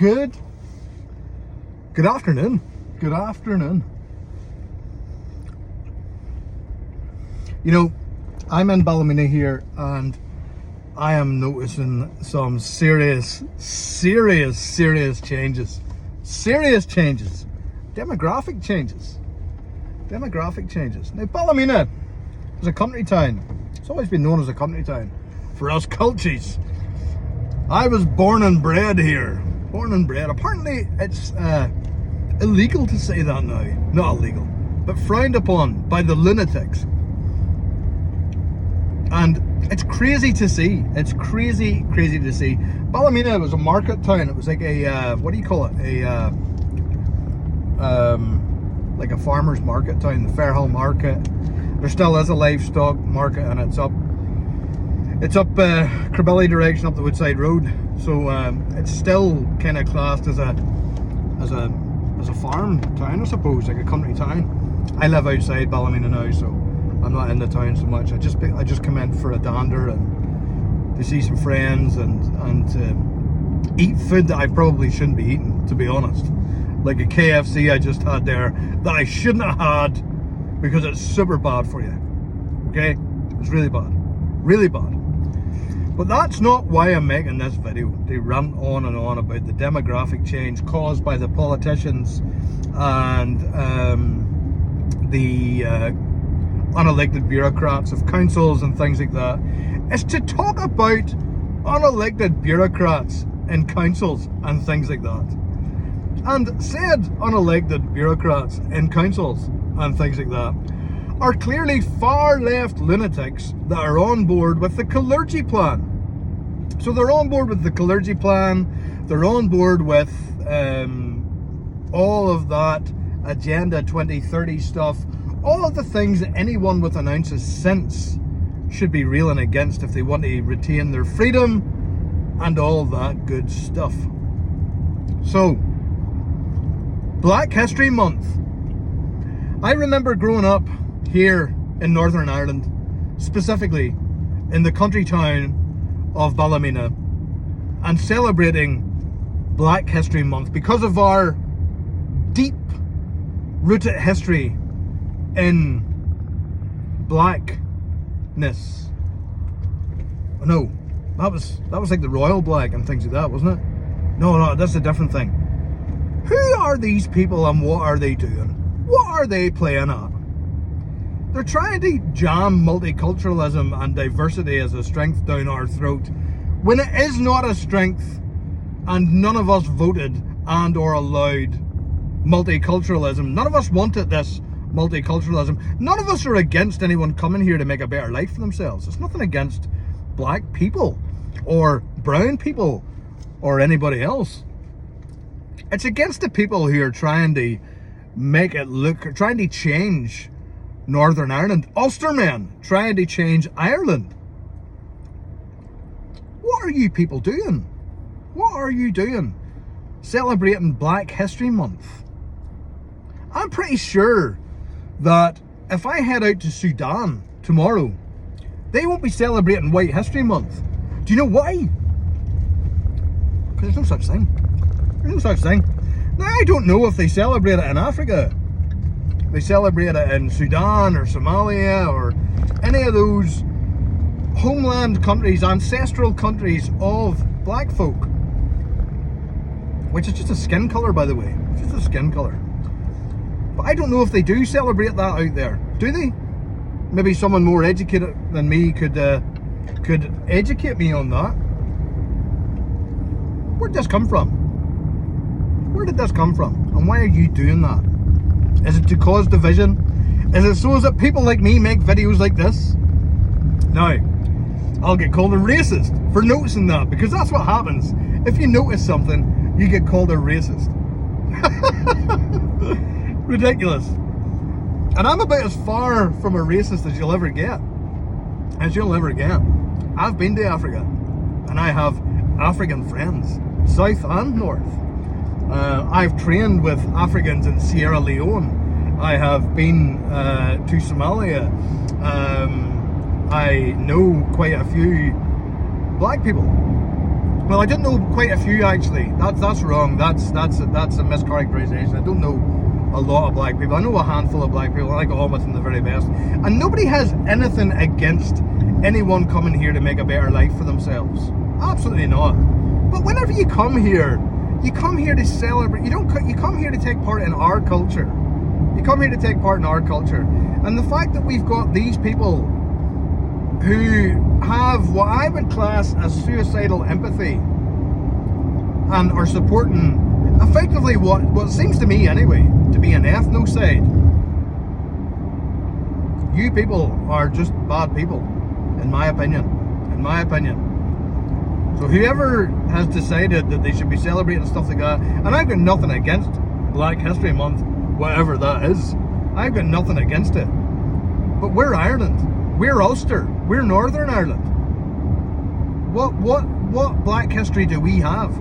Good afternoon. Good afternoon. You know, I'm in Ballymena here and I am noticing some serious changes. Serious changes. Demographic changes. Now, Ballymena is a country town. It's always been known as a country town for us culties. I was born and bred here. Apparently, it's illegal to say that now. Not illegal, but frowned upon by the lunatics. And it's crazy to see. It's crazy to see. Ballymena was a market town. It was like a what do you call it? Like a farmer's market town, the Fairhill Market. There still is a livestock market, and it's up Cribilly direction, up the Woodside Road. So it's still kind of classed as a farm town, I suppose, like a country town. I live outside Ballymena now, so I'm not in the town so much. I just come in for a dander and to see some friends and to eat food that I probably shouldn't be eating, to be honest. Like a KFC I just had there that I shouldn't have had because it's super bad for you. Okay? It's really bad. But that's not why I'm making this video. They rant on and on about the demographic change caused by the politicians and the unelected bureaucrats of councils and things like that. It's to talk about unelected bureaucrats in councils and things like that. And said unelected bureaucrats in councils and things like that are clearly far left lunatics that are on board with the clergy plan. So they're on board with the clergy plan, they're on board with all of that Agenda 2030 stuff, all of the things that anyone with an ounce of sense should be reeling against if they want to retain their freedom and all that good stuff. So, Black History Month. I remember growing up here in Northern Ireland, specifically in the country town of Ballymena, and celebrating Black History Month because of our deep-rooted history in blackness. No, that was like the royal black and things like that, wasn't it? No, that's a different thing. Who are these people and what are they doing? What are they playing at? They're trying to jam multiculturalism and diversity as a strength down our throat when it is not a strength, and none of us voted and or allowed multiculturalism. None of us wanted this multiculturalism. None of us are against anyone coming here to make a better life for themselves. It's nothing against black people or brown people or anybody else. It's against the people who are trying to make it look, trying to change Northern Ireland. Ulstermen trying to change Ireland. What are you people doing? What are you doing? Celebrating Black History Month. I'm pretty sure that if I head out to Sudan tomorrow, they won't be celebrating White History Month. Do you know why? Because there's no such thing. There's no such thing. Now, I don't know if they celebrate it in Africa. They celebrate it in Sudan or Somalia or any of those homeland countries, ancestral countries of black folk. Which is just a skin colour, by the way. It's just a skin colour. But I don't know if they do celebrate that out there. Do they? Maybe someone more educated than me could educate me on that. Where'd this come from? Where did this come from? And why are you doing that? Is it to cause division? Is it so that people like me make videos like this? Now, I'll get called a racist for noticing that, because that's what happens. If you notice something, you get called a racist. Ridiculous. And I'm about as far from a racist as you'll ever get. I've been to Africa, and I have African friends, south and north. I've trained with Africans in Sierra Leone. I have been to Somalia. I know quite a few black people. Well, I didn't know quite a few actually. That's wrong. That's a mischaracterization. I don't know a lot of black people. I know a handful of black people. I get on with them the very best. And nobody has anything against anyone coming here to make a better life for themselves. Absolutely not. But whenever you come here to celebrate. You come here to take part in our culture. You come here to take part in our culture. And the fact that we've got these people who have what I would class as suicidal empathy and are supporting effectively what seems to me anyway to be an ethnocide. You people are just bad people, in my opinion. So whoever has decided that they should be celebrating stuff like that, and I've got nothing against Black History Month, whatever that is. I've got nothing against it. But we're Ireland. We're Ulster. We're Northern Ireland. What black history do we have?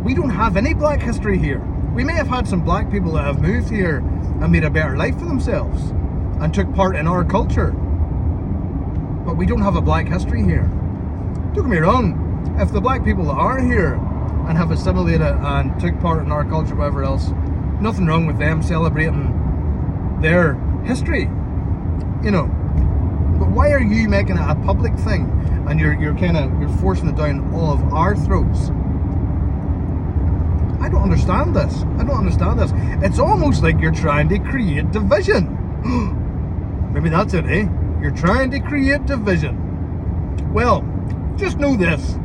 We don't have any black history here. We may have had some black people that have moved here and made a better life for themselves and took part in our culture. But we don't have a black history here. Don't get me wrong, if the black people that are here and have assimilated and took part in our culture, whatever else, nothing wrong with them celebrating their history, you know. But why are you making it a public thing and you're forcing it down all of our throats? I don't understand this. It's almost like you're trying to create division. Maybe that's it, eh? You're trying to create division. Well, just know this.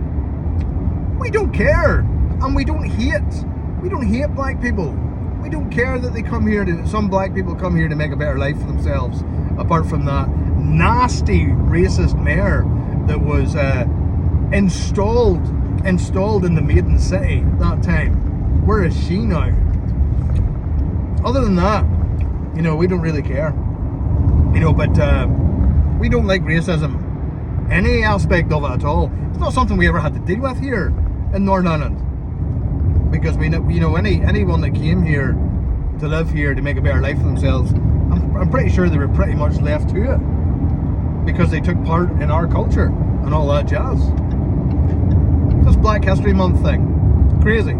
We don't care. And we don't hate black people. We don't care that they come here some black people come here to make a better life for themselves, apart from that nasty racist mayor that was installed in the Maiden City that time. Where is she now? Other than that, you know, we don't really care. You know, but we don't like racism, any aspect of it at all. It's not something we ever had to deal with here in Northern Ireland, because we know, you know, anyone that came here to live here to make a better life for themselves, I'm pretty sure they were pretty much left to it because they took part in our culture and all that jazz. This Black History Month thing, crazy.